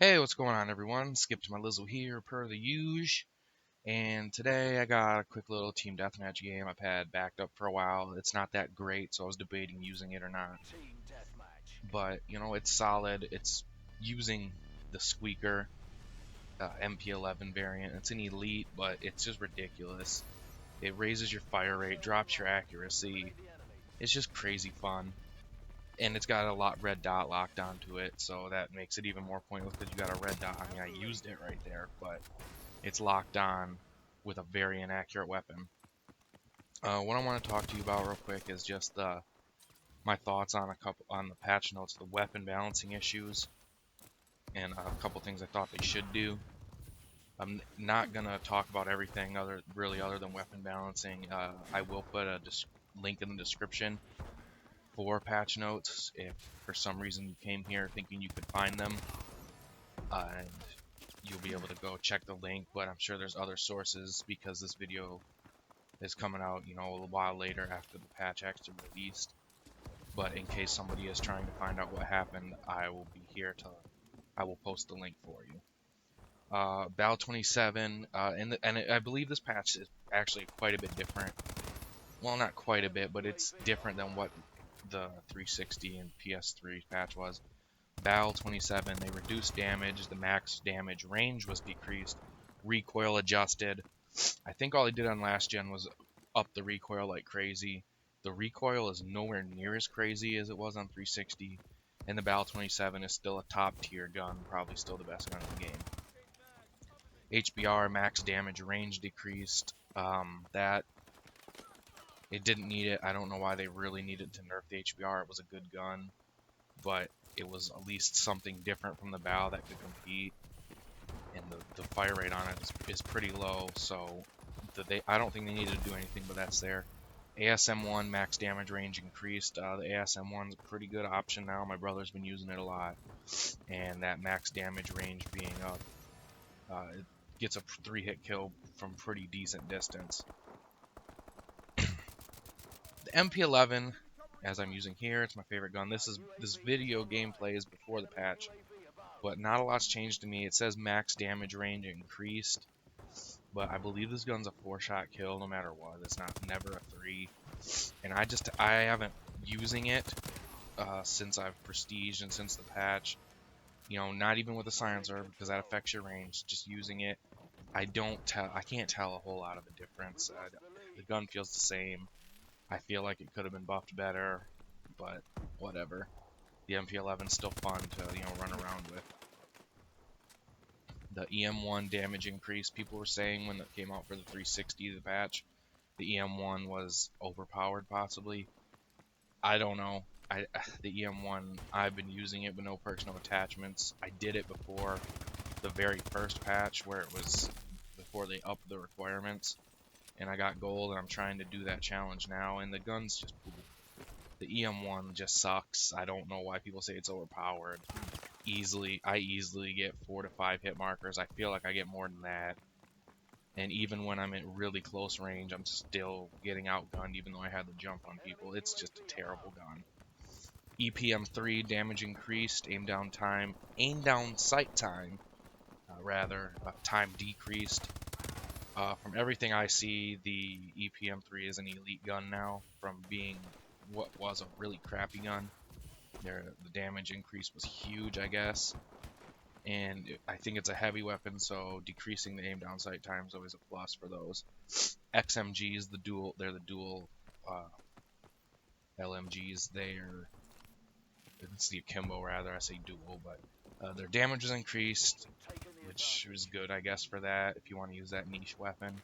Hey, what's going on, everyone? Skip to my Lizzle here, per the usual. And today I got a quick little team deathmatch game I've had backed up for a while. It's not that great, so I was debating using it or not. But, it's solid. It's using the Squeaker MP11 variant. It's an Elite, but it's just ridiculous. It raises your fire rate, drops your accuracy. It's just crazy fun. And it's got a red dot locked onto it, so that makes it even more pointless because you got a red dot. I mean, I used it right there, but it's locked on with a very inaccurate weapon. What I want to talk to you about real quick is just my thoughts on the patch notes, the weapon balancing issues, and a couple things I thought they should do. I'm not gonna talk about everything other than weapon balancing. I will put a link in the description for patch notes if for some reason you came here thinking you could find them, and you'll be able to go check the link. But I'm sure there's other sources because this video is coming out, a little while later after the patch actually released. But in case somebody is trying to find out what happened, I will post the link for you. Bal 27, and I believe this patch is actually quite a bit different. Well, not quite a bit, but it's different than what the 360 and PS3 patch was. Bal 27, they reduced damage, the max damage range was decreased, recoil adjusted. I think all they did on last gen was up the recoil like crazy. The recoil is nowhere near as crazy as it was on 360, and the Bal 27 is still a top tier gun, probably still the best gun in the game. HBR max damage range decreased. That it didn't need it. I don't know why they really needed to nerf the HBR. It was a good gun, but it was at least something different from the Bal that could compete. And the fire rate on it is pretty low, so I don't think they needed to do anything, but that's there. ASM1 max damage range increased. The ASM1 is a pretty good option now. My brother's been using it a lot, and that max damage range being up, it gets a 3-hit kill from pretty decent distance. The MP11, as I'm using here, it's my favorite gun. This video gameplay is before the patch, but not a lot's changed to me. It says max damage range increased, but I believe this gun's a 4-shot kill no matter what. It's never a 3. And I haven't using it since I've prestiged and since the patch. Not even with a silencer because that affects your range. Just using it, I can't tell a whole lot of a difference. The gun feels the same. I feel like it could have been buffed better, but whatever. The MP11's still fun to run around with. The EM1 damage increase, people were saying when it came out for the 360, the patch, the EM1 was overpowered possibly. I don't know. The EM1, I've been using it with no perks, no attachments. I did it before the very first patch where it was before they upped the requirements, and I got gold, and I'm trying to do that challenge now, and the gun's just poop. The EM1 just sucks. I don't know why people say it's overpowered. I easily get 4 to 5 hit markers. I feel like I get more than that. And even when I'm in really close range, I'm still getting outgunned even though I had the jump on people. It's just a terrible gun. EPM3 damage increased, aim down sight time, time decreased. From everything I see, the EPM3 is an elite gun now from being what was a really crappy gun. The damage increase was huge, I guess, and I think it's a heavy weapon, so decreasing the aim down sight time is always a plus for those. XMGs, they're the dual LMGs. It's the akimbo rather. I say dual, but their damage is increased, which is good, I guess, for that if you want to use that niche weapon.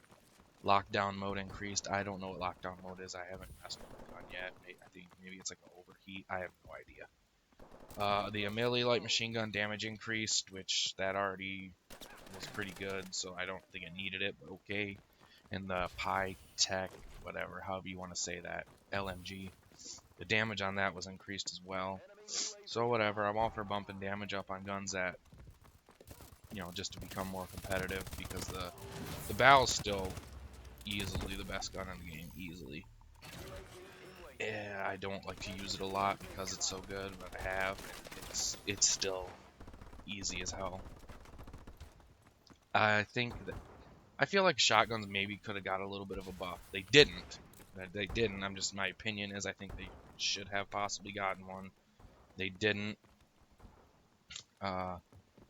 Lockdown mode increased. I don't know what lockdown mode is. I haven't messed with the gun yet. I think maybe it's like an overheat. I have no idea. The melee light machine gun damage increased, which that already was pretty good, so I don't think it needed it, but okay. And the Pi Tech, whatever, however you want to say that, LMG, the damage on that was increased as well. So whatever, I'm all for bumping damage up on guns that, just to become more competitive, because the Bal is still easily the best gun in the game, easily. Yeah, I don't like to use it a lot because it's so good, but I have. It's still easy as hell. I feel like shotguns maybe could have got a little bit of a buff. They didn't. They didn't. My opinion is I think they should have possibly gotten one. They didn't.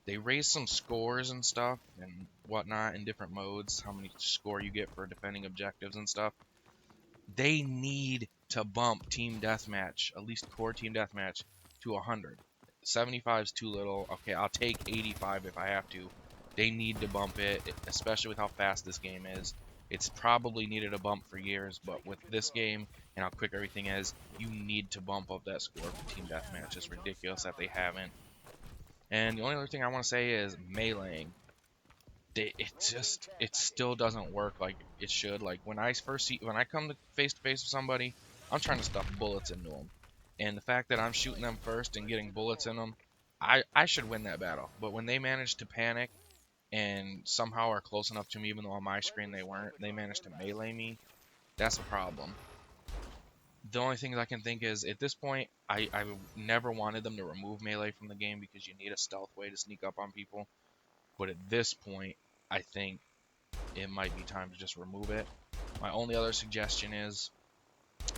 They raised some scores and stuff and whatnot in different modes, how many score you get for defending objectives and stuff. They need to bump Team Deathmatch, at least core Team Deathmatch, to 100. 75 is too little. Okay, I'll take 85 if I have to. They need to bump it, especially with how fast this game is. It's probably needed a bump for years, but with this game and how quick everything is, you need to bump up that score for Team Deathmatch. It's ridiculous that they haven't. And the only other thing I want to say is meleeing. It still doesn't work like it should. Like when I come to face with somebody, I'm trying to stuff bullets into them, and the fact that I'm shooting them first and getting bullets in them, I should win that battle. But when they manage to panic and somehow are close enough to me, even though on my screen they weren't, they managed to melee me. That's a problem. The only things I can think is, at this point, I never wanted them to remove melee from the game because you need a stealth way to sneak up on people. But at this point, I think it might be time to just remove it. My only other suggestion is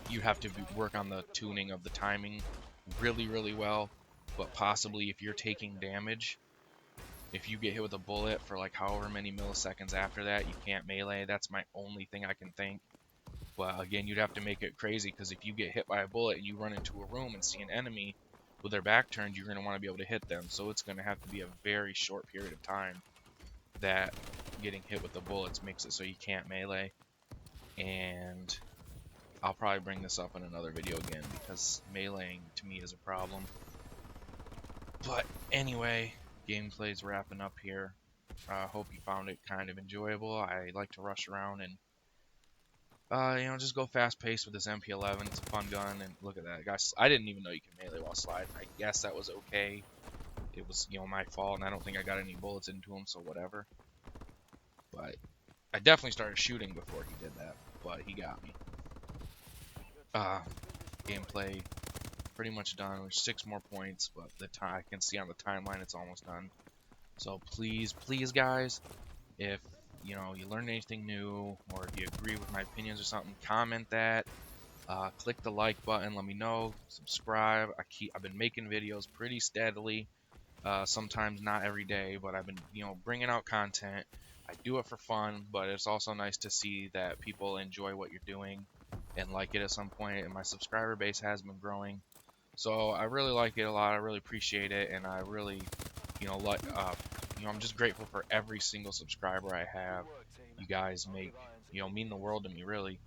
you have to work on the tuning of the timing really, really well. But possibly if you're taking damage, if you get hit with a bullet for like however many milliseconds after that, you can't melee. That's my only thing I can think. But again, you'd have to make it crazy, because if you get hit by a bullet and you run into a room and see an enemy with their back turned, you're going to want to be able to hit them. So it's going to have to be a very short period of time that getting hit with the bullets makes it so you can't melee. And I'll probably bring this up in another video again, because meleeing to me is a problem. But anyway, gameplay's wrapping up here. Hope you found it kind of enjoyable. I like to rush around and just go fast-paced with this MP11. It's a fun gun, and look at that, guys. I didn't even know you could melee while sliding. I guess that was okay. It was, my fault, and I don't think I got any bullets into him, so whatever. But I definitely started shooting before he did that, but he got me. Gameplay pretty much done. There's 6 more points, but I can see on the timeline it's almost done. So please, guys, if you learned anything new, or if you agree with my opinions or something, comment that. Click the like button, let me know. Subscribe. I've been making videos pretty steadily. Sometimes not every day, but I've been bringing out content. I do it for fun, but it's also nice to see that people enjoy what you're doing and like it at some point. And my subscriber base has been growing, so I really like it a lot. I really appreciate it, and I really I'm just grateful for every single subscriber I have. You guys mean the world to me, really.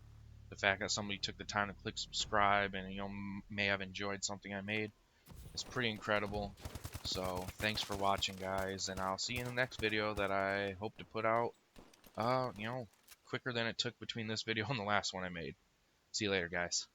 The fact that somebody took the time to click subscribe and may have enjoyed something I made is pretty incredible. So thanks for watching, guys, and I'll see you in the next video that I hope to put out quicker than it took between this video and the last one I made. See you later, guys.